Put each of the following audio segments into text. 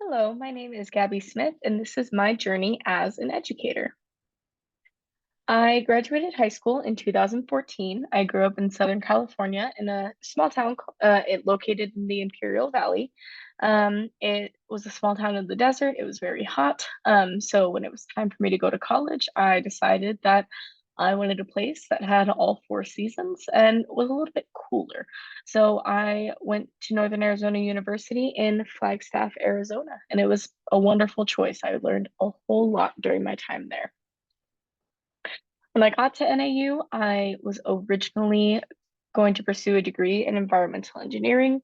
Hello, my name is Gabby Smith, and this is my journey as an educator. I graduated high school in 2014. I grew up in Southern California in a small town located in the Imperial Valley. It was a small town in the desert. It was very hot. So when it was time for me to go to college, I decided that I wanted a place that had all four seasons and was a little bit cooler. So I went to Northern Arizona University in Flagstaff, Arizona, and it was a wonderful choice. I learned a whole lot during my time there. When I got to NAU, I was originally going to pursue a degree in environmental engineering.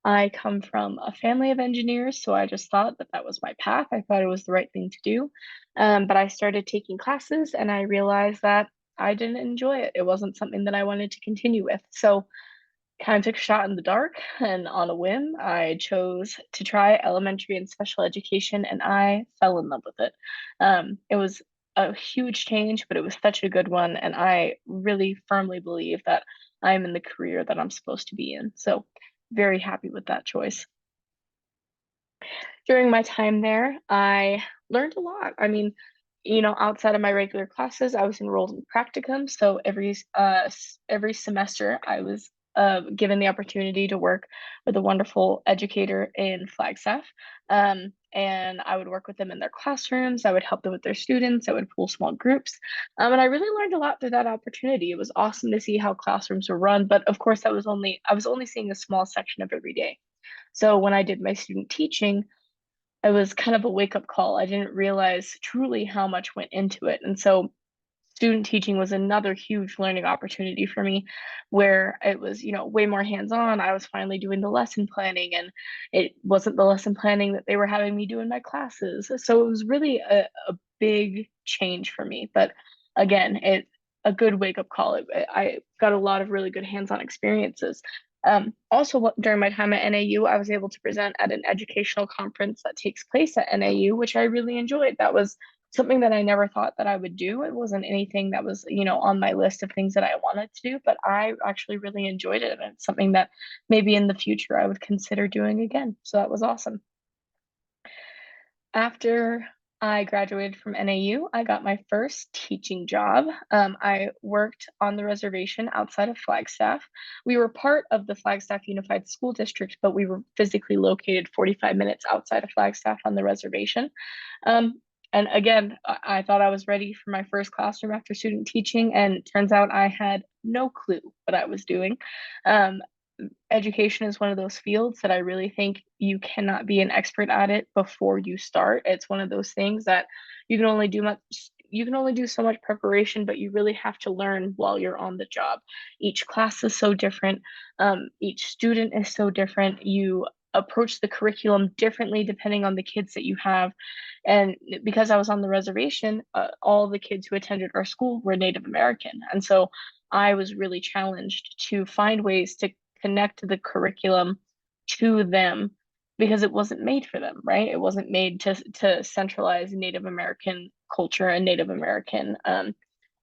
I come from a family of engineers, so I just thought that that was my path. I thought it was the right thing to do. But I started taking classes and I realized that I didn't enjoy it. It wasn't something that I wanted to continue with. So kind of took a shot in the dark, and on a whim, I chose to try elementary and special education, and I fell in love with it. It was a huge change, but it was such a good one, and I really firmly believe that I'm in the career that I'm supposed to be in. So, very happy with that choice. During my time there, I learned a lot. I mean, outside of my regular classes, I was enrolled in practicum. So every semester, I was given the opportunity to work with a wonderful educator in Flagstaff. And I would work with them in their classrooms. I would help them with their students. I would pull small groups. And I really learned a lot through that opportunity. It was awesome to see how classrooms were run. But of course, I was only seeing a small section of every day. So when I did my student teaching, it was kind of a wake up call. I didn't realize truly how much went into it. And so student teaching was another huge learning opportunity for me where it was, way more hands on. I was finally doing the lesson planning and it wasn't the lesson planning that they were having me do in my classes. So it was really a big change for me. But again, it a good wake up call. I got a lot of really good hands on experiences. Also, during my time at NAU, I was able to present at an educational conference that takes place at NAU, which I really enjoyed. That was something that I never thought that I would do. It wasn't anything that was, on my list of things that I wanted to do, but I actually really enjoyed it. And it's something that maybe in the future I would consider doing again. So that was awesome. After I graduated from NAU, I got my first teaching job. I worked on the reservation outside of Flagstaff. We were part of the Flagstaff Unified School District, but we were physically located 45 minutes outside of Flagstaff on the reservation. And again, I thought I was ready for my first classroom after student teaching, and turns out I had no clue what I was doing. Um, Education is one of those fields that I really think you cannot be an expert at it before you start. It's one of those things that you can only do so much preparation, but you really have to learn while you're on the job. Each class is so different. Each student is so different. You approach the curriculum differently depending on the kids that you have. And because I was on the reservation, all the kids who attended our school were Native American. And so I was really challenged to find ways to connect the curriculum to them because it wasn't made for them, right? It wasn't made to centralize Native American culture and Native American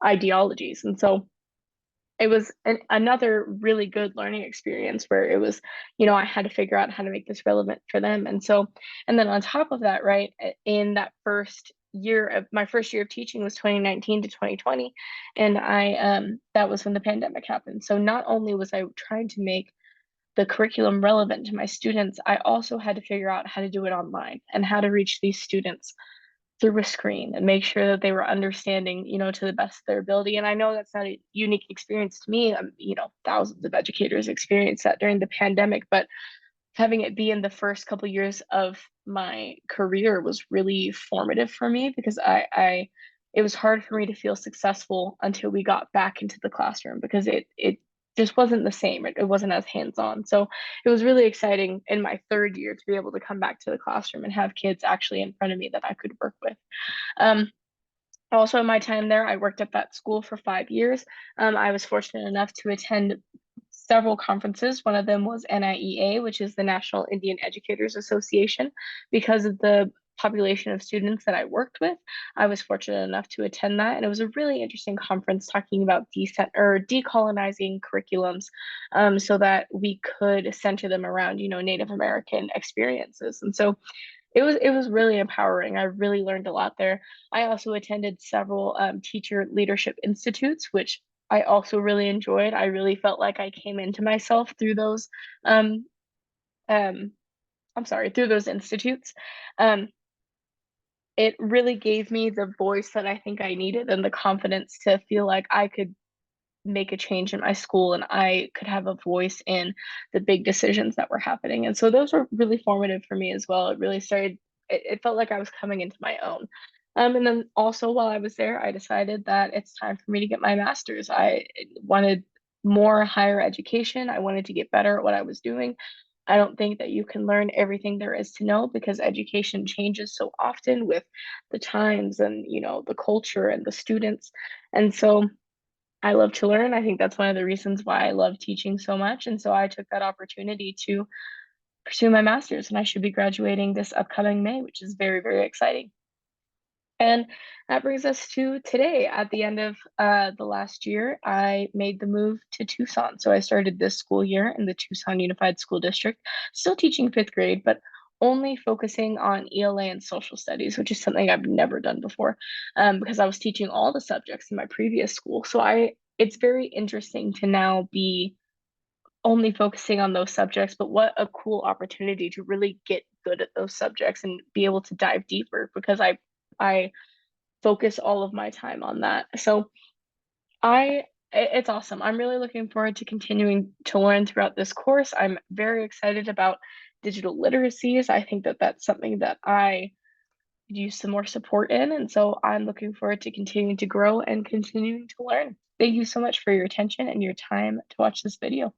ideologies. And so it was another really good learning experience where it was, I had to figure out how to make this relevant for them. And so, and then on top of that, right, in that first year of my first year of teaching was 2019 to 2020. And that was when the pandemic happened. So not only was I trying to make the curriculum relevant to my students, I also had to figure out how to do it online and how to reach these students through a screen and make sure that they were understanding, to the best of their ability. And I know that's not a unique experience to me. Thousands of educators experienced that during the pandemic, but having it be in the first couple years of my career was really formative for me because it was hard for me to feel successful until we got back into the classroom because it just wasn't the same. It wasn't as hands-on. So it was really exciting in my third year to be able to come back to the classroom and have kids actually in front of me that I could work with. Um, Also, in my time there, I worked at that school for 5 years. I was fortunate enough to attend several conferences. One of them was NIEA, which is the National Indian Educators Association. Because of the population of students that I worked with, I was fortunate enough to attend that. And it was a really interesting conference talking about decolonizing curriculums so that we could center them around, Native American experiences. And so It was really empowering. I really learned a lot there. I also attended several teacher leadership institutes, which I also really enjoyed. I really felt like I came into myself through those um, um, I'm sorry, through those institutes. Um, it really gave me the voice that I think I needed and the confidence to feel like I could make a change in my school and I could have a voice in the big decisions that were happening. And so those were really formative for me as well. It really started, it felt like I was coming into my own. And then also while I was there, I decided that it's time for me to get my master's. I wanted more higher education. I wanted to get better at what I was doing. I don't think that you can learn everything there is to know because education changes so often with the times and, the culture and the students. And so I love to learn. I think that's one of the reasons why I love teaching so much. And so I took that opportunity to pursue my master's, and I should be graduating this upcoming May, which is very, very exciting. And that brings us to today. At the end of the last year, I made the move to Tucson. So I started this school year in the Tucson Unified School District, still teaching fifth grade, but only focusing on ELA and social studies, which is something I've never done before, because I was teaching all the subjects in my previous school. So it's very interesting to now be only focusing on those subjects, but what a cool opportunity to really get good at those subjects and be able to dive deeper because I focus all of my time on that. So it's awesome. I'm really looking forward to continuing to learn throughout this course. I'm very excited about digital literacies. I think that that's something that I could use some more support in, and so I'm looking forward to continuing to grow and continuing to learn. Thank you so much for your attention and your time to watch this video.